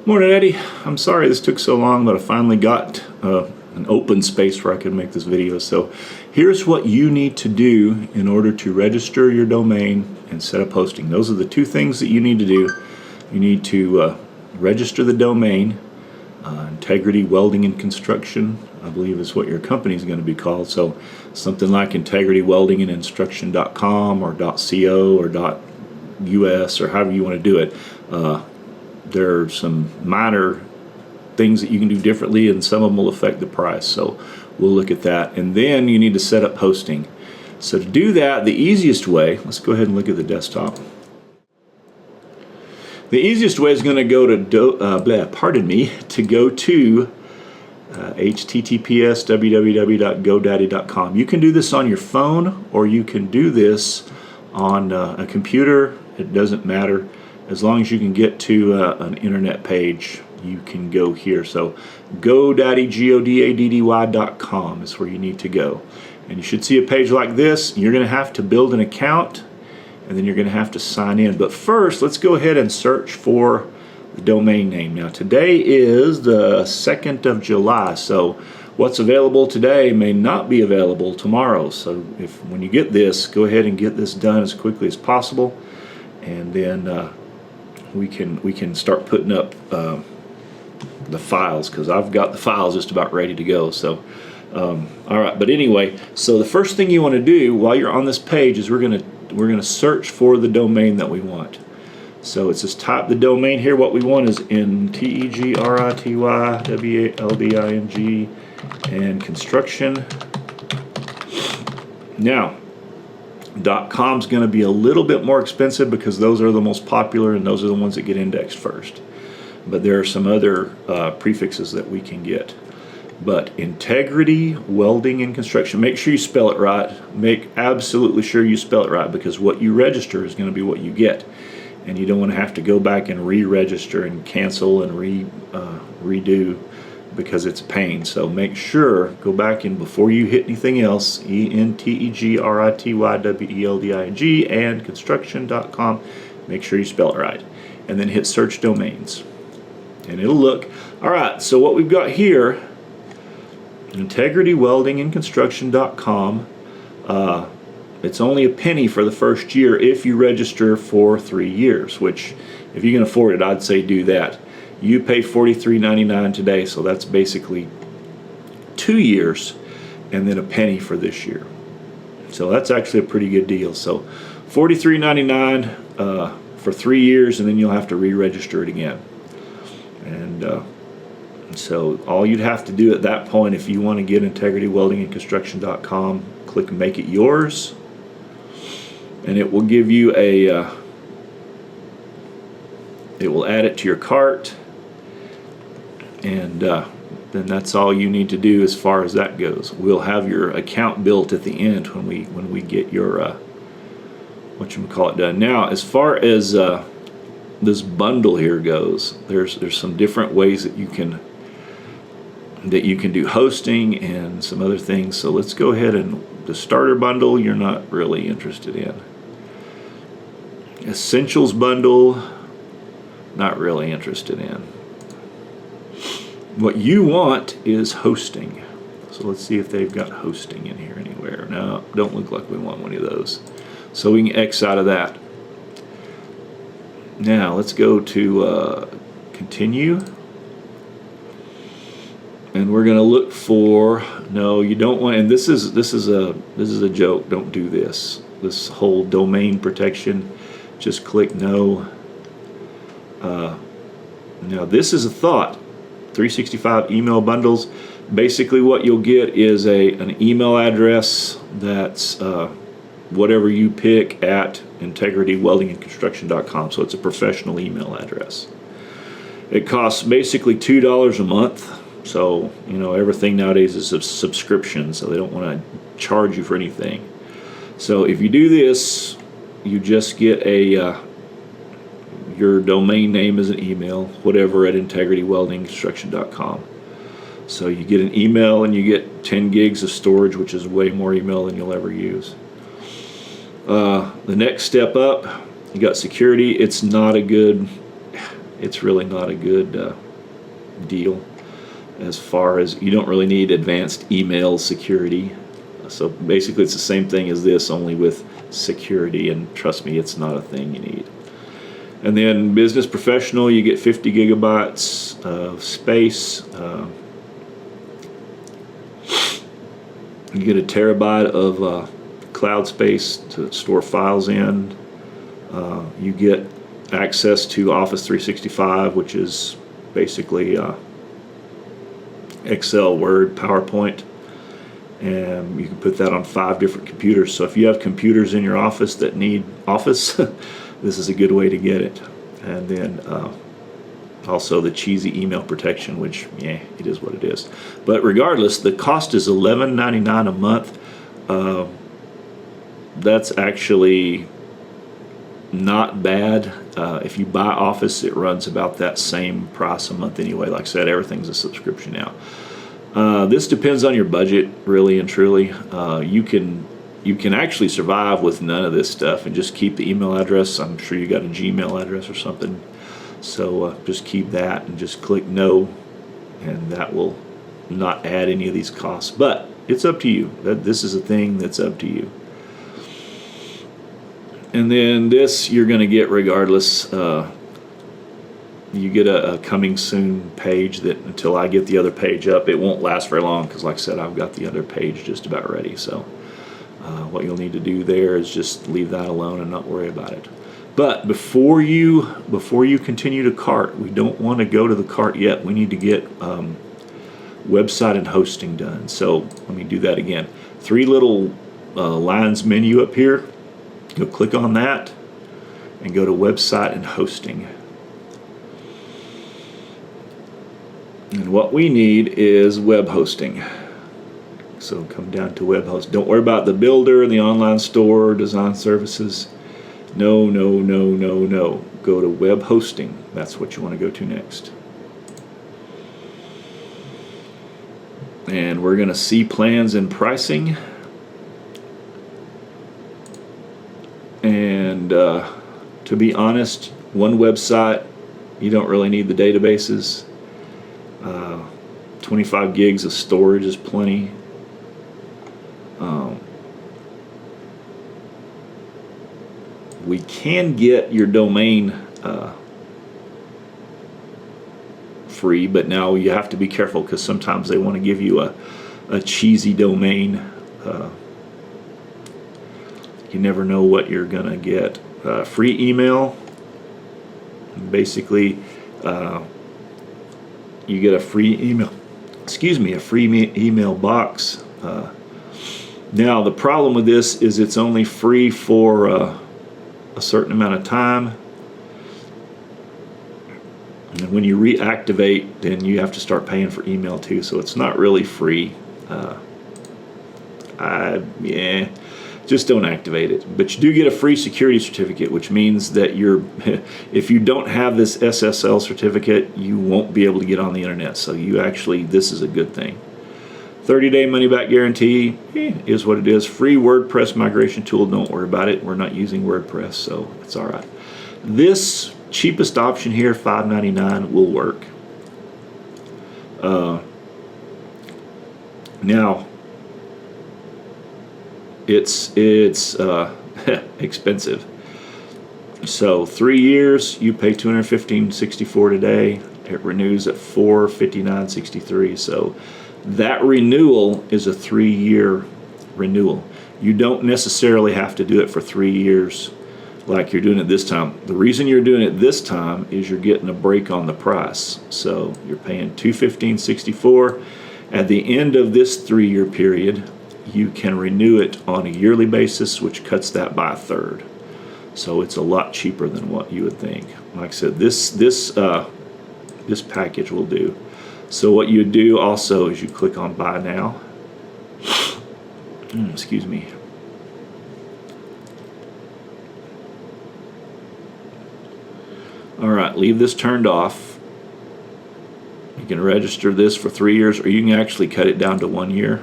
Morning, Eddie. I'm sorry this took so long, but I finally got an open space where I could make this video. So here's what you need to do in order to register your domain and set up hosting. Those are the two things that you need to do. You need to register the domain. Integrity Welding and Construction, I believe, is what your company is going to be called. So something like integrityweldingandinstruction.com or .co or .us or however you want to do it. There are some minor things that you can do differently, and some of them will affect the price. So we'll look at that. And then you need to set up hosting. So to do that, the easiest way, let's go ahead and look at the desktop. The easiest way is going to go to https www.godaddy.com. You can do this on your phone, or you can do this on a computer. It doesn't matter. As long as you can get to an internet page, you can go here. So GoDaddy, GODADDY.com is where you need to go. And you should see a page like this. You're going to have to build an account, and then you're going to have to sign in. But first, let's go ahead and search for the domain name. Now, today is the 2nd of July, so what's available today may not be available tomorrow. So when you get this, go ahead and get this done as quickly as possible, and then we can start putting up the files, because I've got the files just about ready to go. So all right, but anyway, so the first thing you want to do while you're on this page is we're gonna search for the domain that we want. So it's just type the domain here. What we want is INTEGRITYWELDING and construction. Now, .com is going to be a little bit more expensive because those are the most popular and those are the ones that get indexed first. But there are some other prefixes that we can get. But Integrity Welding and Construction, make sure you spell it right. Make absolutely sure you spell it right, because what you register is going to be what you get. And you don't want to have to go back and re-register and cancel and redo, because it's a pain. So make sure, go back and before you hit anything else, INTEGRITYWELDING and construction.com, make sure you spell it right. And then hit search domains. And it'll look. All right, so what we've got here, Integrity Welding and Construction.com. It's only a penny for the first year if you register for 3 years, which if you can afford it, I'd say do that. You pay $43.99 today, so that's basically 2 years and then a penny for this year. So that's actually a pretty good deal. So $43.99 for 3 years, and then you'll have to re-register it again. And so all you'd have to do at that point, if you want to get Integrity Welding and Construction.com, click Make It Yours, and it will give you a it will add it to your cart, and then that's all you need to do as far as that goes. We'll have your account built at the end when we get your whatchamacallit done. Now, as far as this bundle here goes, there's some different ways that you can do hosting and some other things. So let's go ahead, and the starter bundle you're not really interested in. Essentials bundle, not really interested in. What you want is hosting. So let's see if they've got hosting in here anywhere. No, don't look like we want one of those. So we can X out of that. Now let's go to continue. And we're going to look for, no, you don't want, and this is a joke. Don't do this. This whole domain protection, just click no. Now this is a thought. 365 email bundles. Basically what you'll get is an email address that's whatever you pick at integrityweldingandconstruction.com. So it's a professional email address. It costs basically $2 a month. So, you know, everything nowadays is a subscription, so they don't want to charge you for anything. So if you do this, you just get your domain name as an email, whatever, at integrityweldingconstruction.com. So you get an email and you get 10 gigs of storage, which is way more email than you'll ever use. The next step up, you got security. It's not a good it's really not a good deal. As far as, you don't really need advanced email security. So basically it's the same thing as this, only with security, and trust me, it's not a thing you need. And then business professional, you get 50 gigabytes of space. You get a terabyte of cloud space to store files in. You get access to Office 365, which is basically Excel, Word, PowerPoint, and you can put that on 5 different computers. So if you have computers in your office that need Office, this is a good way to get it. And then also the cheesy email protection, which, yeah, it is what it is. But regardless, the cost is $11.99 a month. That's actually not bad. If you buy Office, it runs about that same price a month anyway. Like I said, everything's a subscription now. This depends on your budget, really and truly. You can actually survive with none of this stuff and just keep the email address. I'm sure you got a Gmail address or something. So just keep that and just click no, and that will not add any of these costs. But it's up to you. This is a thing that's up to you. And then this you're going to get regardless. You get a coming soon page that until I get the other page up, it won't last very long, because like I said, I've got the other page just about ready. So what you'll need to do there is just leave that alone and not worry about it. But before you continue to cart, we don't want to go to the cart yet. We need to get website and hosting done. So let me do that again. 3 little lines menu up here. Go click on that and go to website and hosting. And what we need is web hosting. So come down to web host. Don't worry about the builder and the online store, design services. No, no, no, no, no. Go to web hosting. That's what you want to go to next. And we're going to see plans and pricing. And to be honest, one website, you don't really need the databases. 25 gigs of storage is plenty. We can get your domain free, but now you have to be careful, because sometimes they want to give you a cheesy domain. You never know what you're gonna get. Free email, basically you get a free email, a free email box. Now the problem with this is it's only free for a certain amount of time, and when you reactivate, then you have to start paying for email too, so it's not really free. Just don't activate it. But you do get a free security certificate, which means that if you don't have this SSL certificate, you won't be able to get on the internet. So this is a good thing. 30-day money-back guarantee is what it is. Free WordPress migration tool. Don't worry about it. We're not using WordPress, so it's all right. This cheapest option here, $5.99, will work. Now, it's expensive. So 3 years, you pay $215.64 today. It renews at $459.63. So that renewal is a 3-year renewal. You don't necessarily have to do it for 3 years like you're doing it this time. The reason you're doing it this time is you're getting a break on the price. So you're paying $215.64. At the end of this 3-year period, you can renew it on a yearly basis, which cuts that by 1/3. So it's a lot cheaper than what you would think. Like I said, this package will do. So what you do also is you click on Buy Now. Excuse me. All right, leave this turned off. You can register this for 3 years, or you can actually cut it down to 1 year.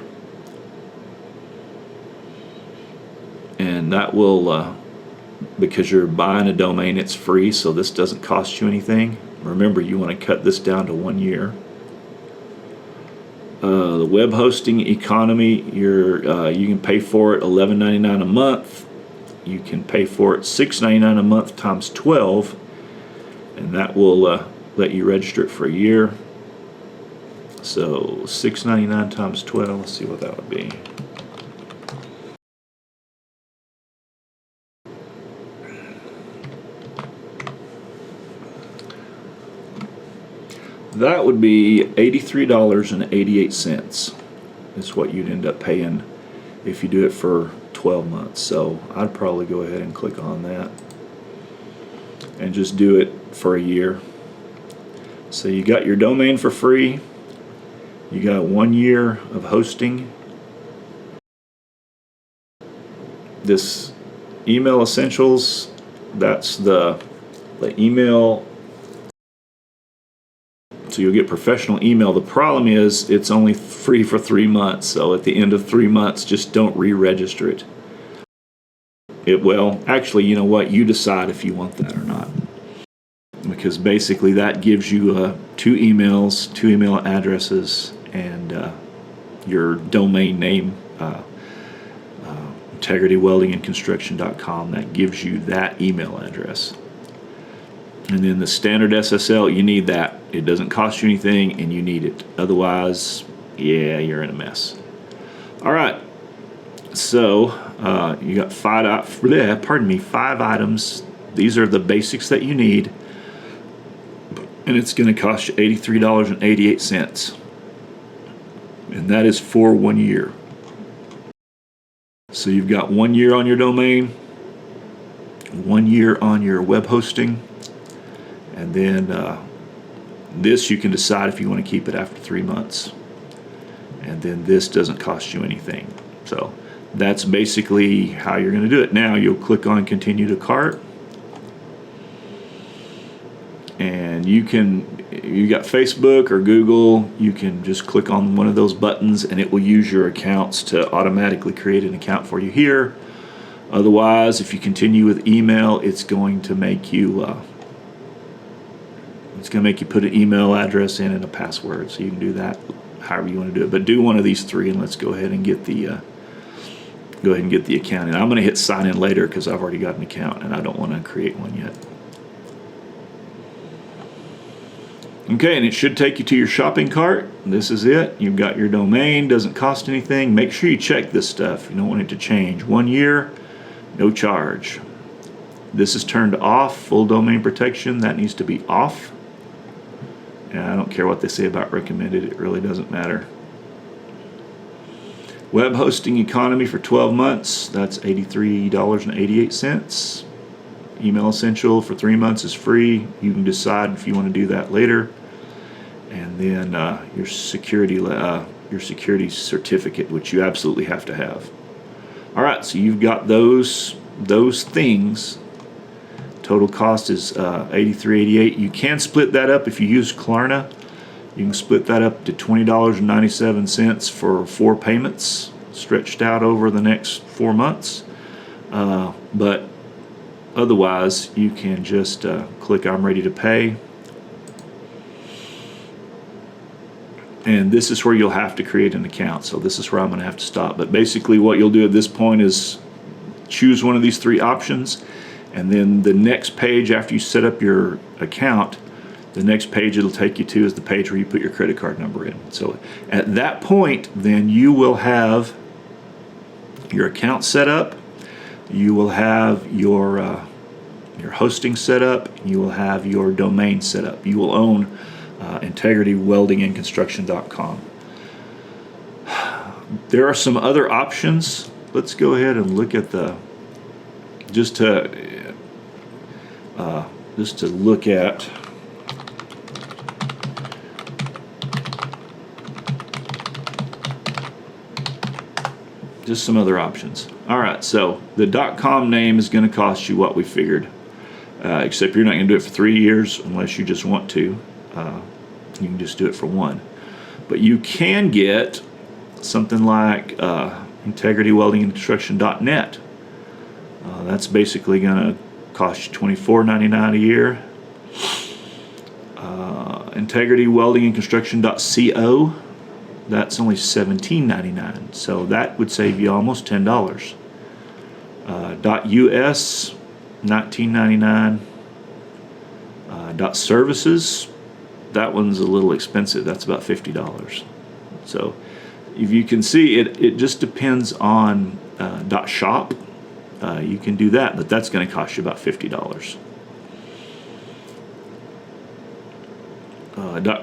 And that will, because you're buying a domain, it's free, so this doesn't cost you anything. Remember, you want to cut this down to 1 year. The web hosting economy, you can pay for it $11.99 a month. You can pay for it $6.99 a month times 12, and that will let you register it for a year. So $6.99 times 12. Let's see what that would be. That would be $83.88 is what you'd end up paying if you do it for 12 months. So I'd probably go ahead and click on that and just do it for a year. So you got your domain for free. You got 1 year of hosting. This Email Essentials, that's the email. So you'll get professional email. The problem is it's only free for 3 months. So at the end of 3 months, just don't re-register it. Well, actually, you know what? You decide if you want that or not. Because basically that gives you 2 emails, 2 email addresses, and your domain name, integrityweldingandconstruction.com. That gives you that email address. And then the standard SSL, you need that. It doesn't cost you anything, and you need it. Otherwise, yeah, you're in a mess. All right. So you got 5 items. These are the basics that you need, and it's going to cost you $83.88, and that is for 1 year. So you've got 1 year on your domain, 1 year on your web hosting. And then this you can decide if you want to keep it after 3 months. And then this doesn't cost you anything. So that's basically how you're going to do it. Now you'll click on Continue to Cart. And you got Facebook or Google, you can just click on one of those buttons and it will use your accounts to automatically create an account for you here. Otherwise, if you continue with email, it's going to make you put an email address in and a password. So you can do that however you want to do it. But do one of these 3, and let's go ahead and get the account. And I'm going to hit sign in later because I've already got an account and I don't want to create one yet. Okay, and it should take you to your shopping cart. This is it. You've got your domain. Doesn't cost anything. Make sure you check this stuff. You don't want it to change. 1 year, no charge. This is turned off. Full domain protection. That needs to be off. And I don't care what they say about recommended. It really doesn't matter. Web hosting economy for 12 months. That's $83.88. Email Essential for 3 months is free. You can decide if you want to do that later. And then your security certificate, which you absolutely have to have. All right, so you've got those things. Total cost is $83.88. You can split that up if you use Klarna. You can split that up to $20.97 for 4 payments, stretched out over the next 4 months. But otherwise, you can just click I'm ready to pay. And this is where you'll have to create an account. So this is where I'm going to have to stop. But basically what you'll do at this point is choose one of these 3 options. And then the next page after you set up your account, the next page it'll take you to is the page where you put your credit card number in. So at that point, then you will have your account set up. You will have your hosting set up. You will have your domain set up. You will own IntegrityWeldingandConstruction.com. There are some other options. Let's go ahead and look at just to look at just some other options. All right, so the .com name is going to cost you what we figured, except you're not going to do it for 3 years unless you just want to. You can just do it for 1. But you can get something like IntegrityWeldingandConstruction.net. That's basically going to cost you $24.99 a year. Integrity Welding and Construction.co, that's only $17.99, so that would save you almost $10. .us, $19.99. .services, that one's a little expensive. That's about $50. So if you can see, it just depends on .shop. You can do that, but that's going to cost you about $50.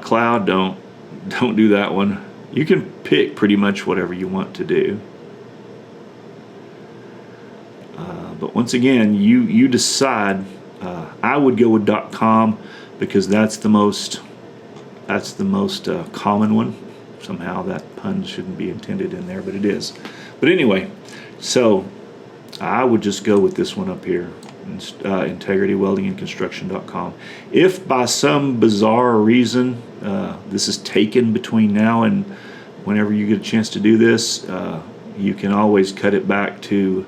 .cloud, don't do that one. You can pick pretty much whatever you want to do. But once again, you decide. I would go with .com because that's the most common one. Somehow that pun shouldn't be intended in there, but it is. But anyway, so I would just go with this one up here, Integrity Welding and Construction.com. If by some bizarre reason this is taken between now and whenever you get a chance to do this, you can always cut it back to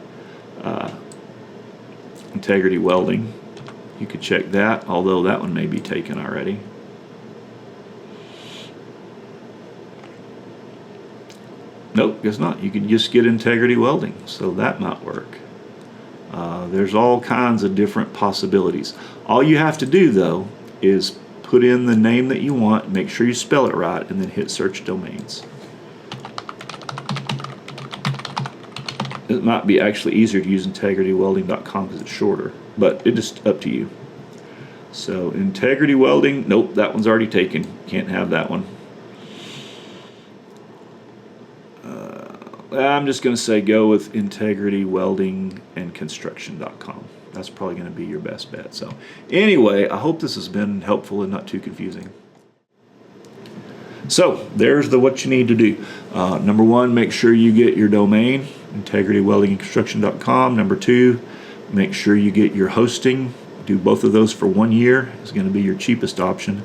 Integrity Welding. You could check that, although that one may be taken already. Nope, guess not. You can just get Integrity Welding, so that might work. There's all kinds of different possibilities. All you have to do, though, is put in the name that you want, make sure you spell it right, and then hit Search Domains. It might be actually easier to use integritywelding.com because it's shorter, but it's just up to you. So Integrity Welding, nope, that one's already taken. Can't have that one. I'm just going to say go with Integrity Welding and Construction.com. That's probably going to be your best bet. So anyway, I hope this has been helpful and not too confusing. So there's what you need to do. Number one, make sure you get your domain, integrityweldingandconstruction.com. Number two, make sure you get your hosting. Do both of those for 1 year. It's going to be your cheapest option.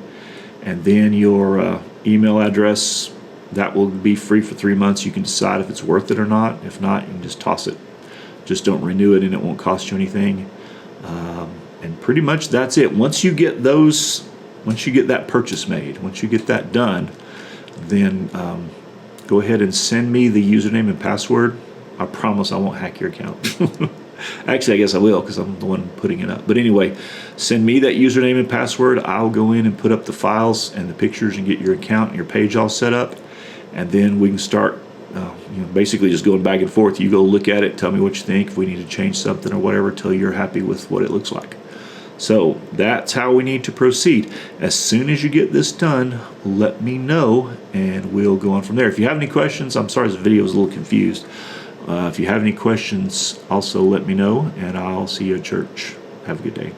And then your email address, that will be free for 3 months. You can decide if it's worth it or not. If not, you can just toss it. Just don't renew it and it won't cost you anything. And pretty much that's it. Once you get that purchase made, once you get that done, then go ahead and send me the username and password. I promise I won't hack your account. Actually, I guess I will because I'm the one putting it up. But anyway, send me that username and password. I'll go in and put up the files and the pictures and get your account and your page all set up. And then we can start basically just going back and forth. You go look at it, tell me what you think, if we need to change something or whatever, till you're happy with what it looks like. So that's how we need to proceed. As soon as you get this done, let me know and we'll go on from there. If you have any questions, I'm sorry this video is a little confused. If you have any questions, also let me know, and I'll see you at church. Have a good day.